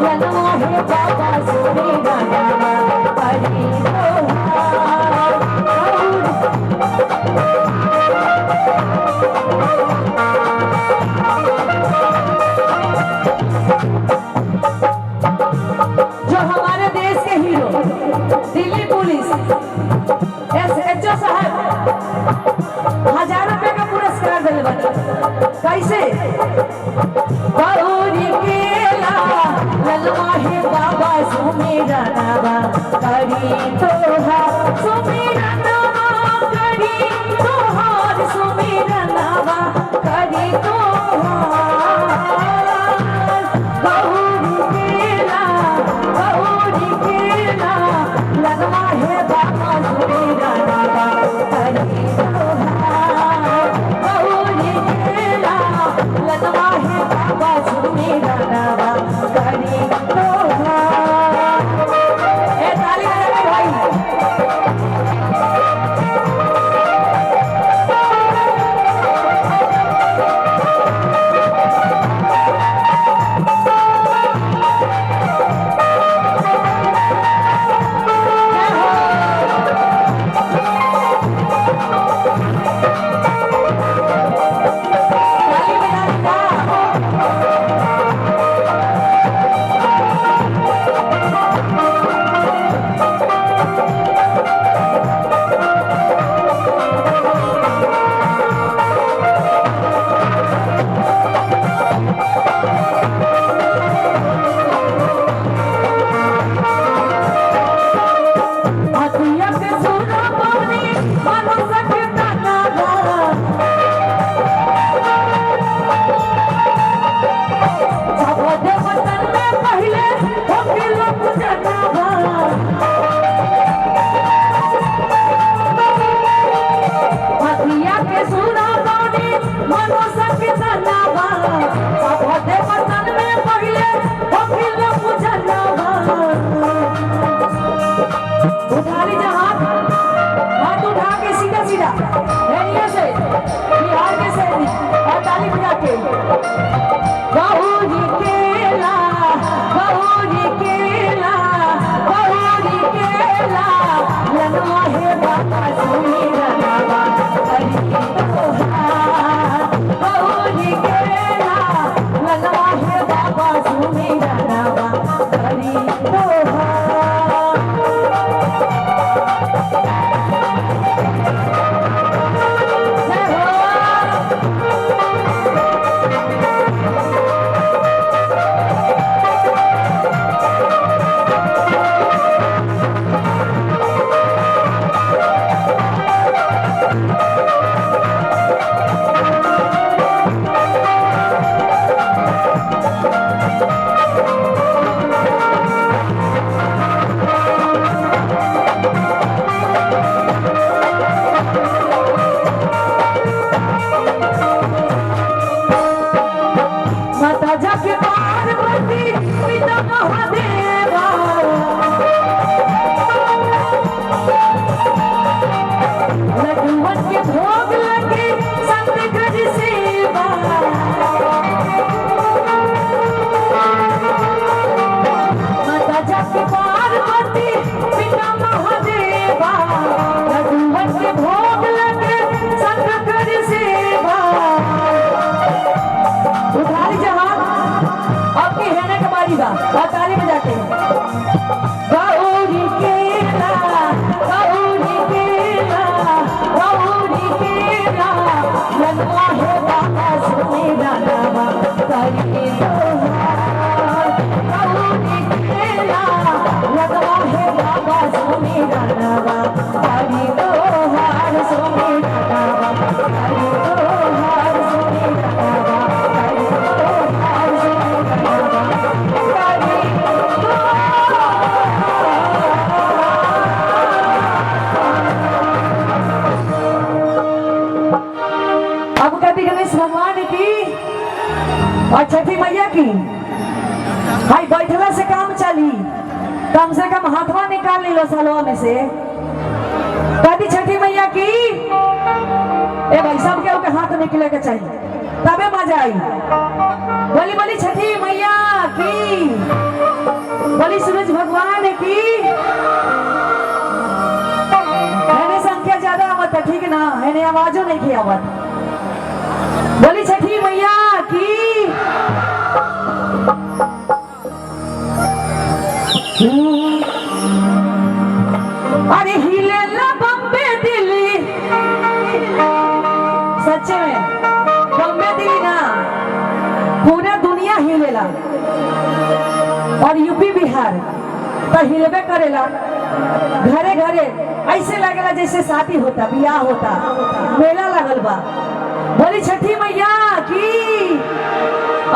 ललवा है बाबा सुनी गाना करी जो हमारे देश के हीरो दिल्ली पुलिस SHO साहब 1000 रुपए का पुरस्कार दिले बने। कैसे गौरी केला ललवा है बाबा सुमेरा नावा करी तोहार सुमेरा नावा करी तोहार सुमेरा नावा करी तोहार गौरी केला ललवा है बाबा सुमेरा नावा करी तोहार गौरी केला ललवा है बाबा सुमेरा नावा करी तोहार। ए ताली बजा भाई। ताली बजाते हैं। गौरी केला ललवा है बाबा सुमेरा नावा करी तोहार गौरी केला ललवा है बाबा सुमेरा नावा करी तोहार सुमेरा नावा करी तोहार सुमेरा नावा करी तोहार सुमेरा नावा गणेश भगवान की और छठी मैया की भाई बैठला से काम चली, कम से कम हाथवा निकाल ली लो सालवा में से। कभी छठी मैया की ए भाई सब के हाथ निकले के चाहिए तबे मजा आई। बोली बोली छठी मैया की। बोली सूरज भगवान की। मैंने संख्या ज्यादा आवत है, ठीक ना, मैंने आवाजों नहीं की आवत। बोली छठी मैया की। अरे हिले ला बम्बे दिल्ली, सच्चे में बम्बे दिल्ली ना, पूरा दुनिया हिलेला और यूपी बिहार तो हिलबे करेला। घरे घरे ऐसे लगेला जैसे शादी होता, बियाह होता, मेला लगल बा। बोली छठी मैया की।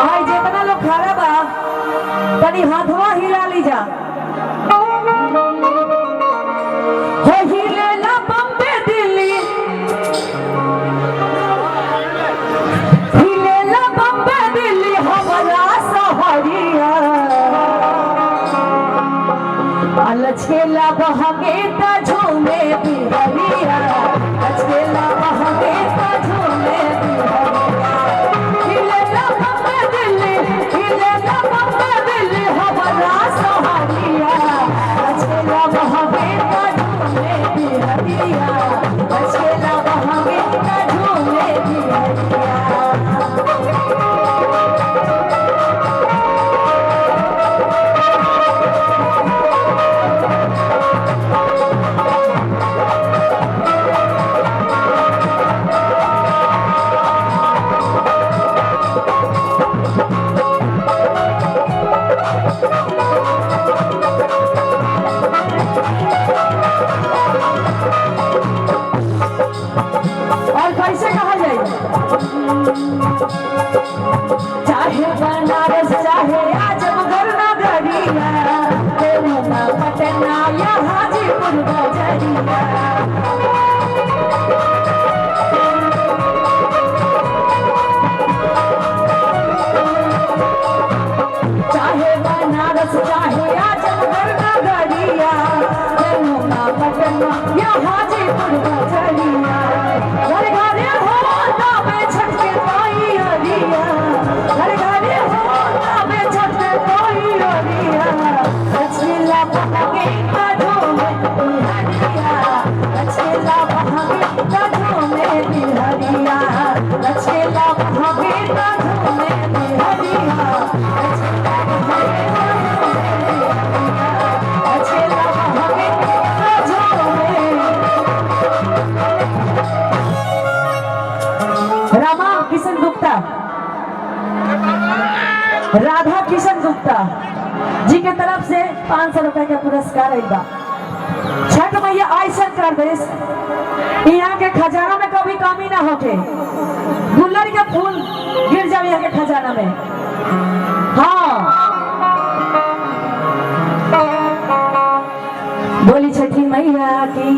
आज जितना लोग खड़ा बा तनी हाथवा हिला ली जा। हो हिलेला बम्बे दिल्ली, हिलेला बम्बे दिल्ली हमारा सहरिया। लचकेला बहके ता झूमे बिहरिया, लचकेला बहके ता झूमे बिहरिया। हिलेला बम्बे दिल्ली, हिलेला बम्बे दिल्ली हमारा सहरिया। लचकेला बहके ता झूमे बिहरिया, लचकेला बहके ता झूमे बिहरिया। चाहे बनारस चाहे आजमगढ़ नगरिया, देवना पटना या हाजीपुर बजरिया। चाहे बनारस चाहे आजमगढ़ नगरिया, देवना पटना या हाजीपुर बजरिया। घर घरे हो तबे छठ के तैयारिया, घर घरे हो तबे छठ के तैयारिया। लचकेला बहके ता झूमे बिहरिया, लचकेला बहके ता झूमे बिहरिया, लचकेला बहके ता झूमे बिहरिया, लचकेला बहके ता झूमे बिहरिया, लचकेला बहके ता झूमे। रामा किशन गुप्ता, राधा किशन गुप्ता जी के तरफ से 500 रुपए का पुरस्कार आइल बा। छठ मैया ऐसा कर देस यहाँ के खजाना में कभी कमी ना होके, गुल्लर के फूल गिर जाए यहाँ के खजाना में। हाँ बोली छठी मैया की।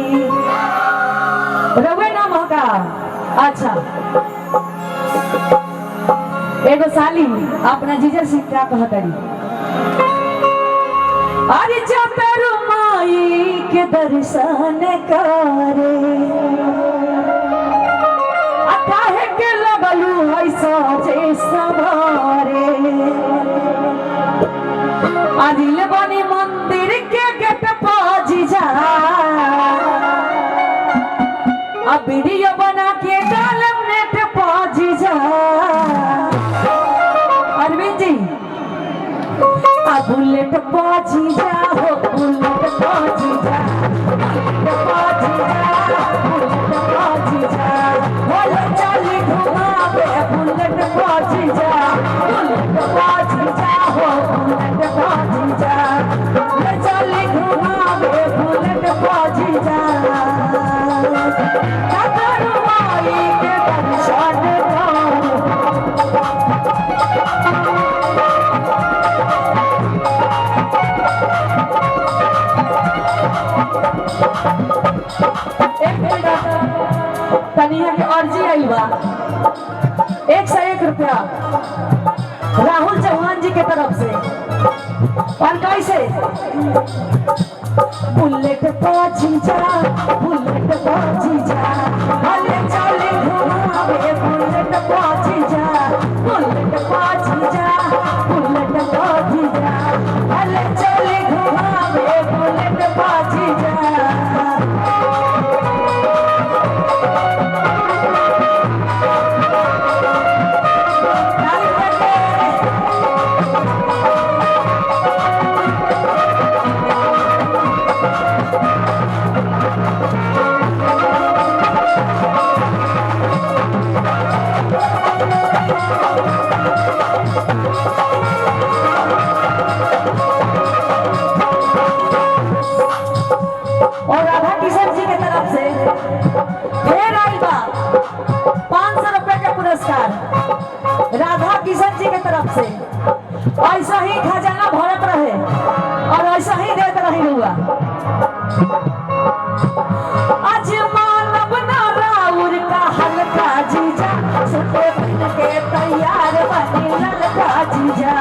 रवे नाम होगा। अच्छा एगो साली अपना जीजर से क्या कहतरी। अरे जतरू माई के दर्शन करे, काहे के लगलू है सजे सवारे। अदिल बनी मंदिर के गेट पर जीजा, अब वीडियो बना के डालम नेट पर जीजा। अरविंद जी बुलेट पहुंची जा हो, बुलेट पहुंची जा, बुलेट पहुंची जा, बुलेट पहुंची जा। बोले चली घुमावे बुलेट पहुंची जा, बुलेट पहुंची जा हो, बुलेट पहुंची जा। बोले चली घुमावे बुलेट पहुंची जा। कतरू माई के दर्शन करो, तनिया के अर्जी आई बा 101 रुपया राहुल चौहान जी के तरफ से। और कैसे बुलेट पहुंची जा, बुलेट पहुंची जा, हले चले घुमावे बुलेट पहुंची जा, बुलेट पहुंची जा, बुलेट पहुंची जा, हले चले और राधा किशन जी के तरफ से ढेर आइल बा 500 रुपए का पुरस्कार राधा किशन जी के तरफ से। ऐसा ही खजाना भरत रहे और ऐसा ही देते रही हुआ। आज मानव ना राउर का हल्का जीजा सुते बन के तैयार बनी ललका जीजा।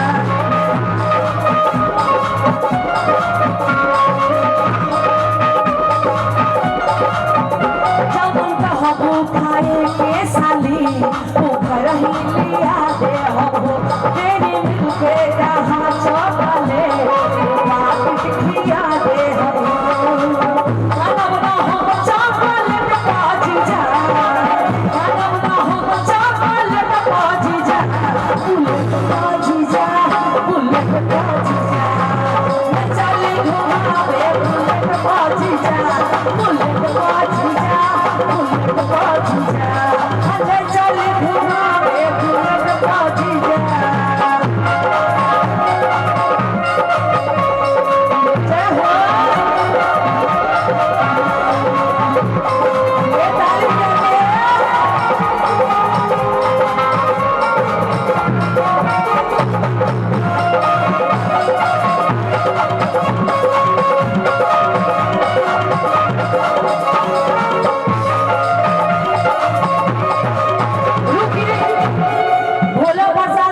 खाए के साली घर ही लिया दे हो तेरी मिल के जहाँ चौकले खिया दे हो ना हो चॉकलेट पाजी जा ना हो चॉकलेट पाजी जा बुलेट पाजी जा बुलेट पाजी जा चली घुमावे बुलेट पाजी जा बुलेट पाजी जा बुलेट पाजी जा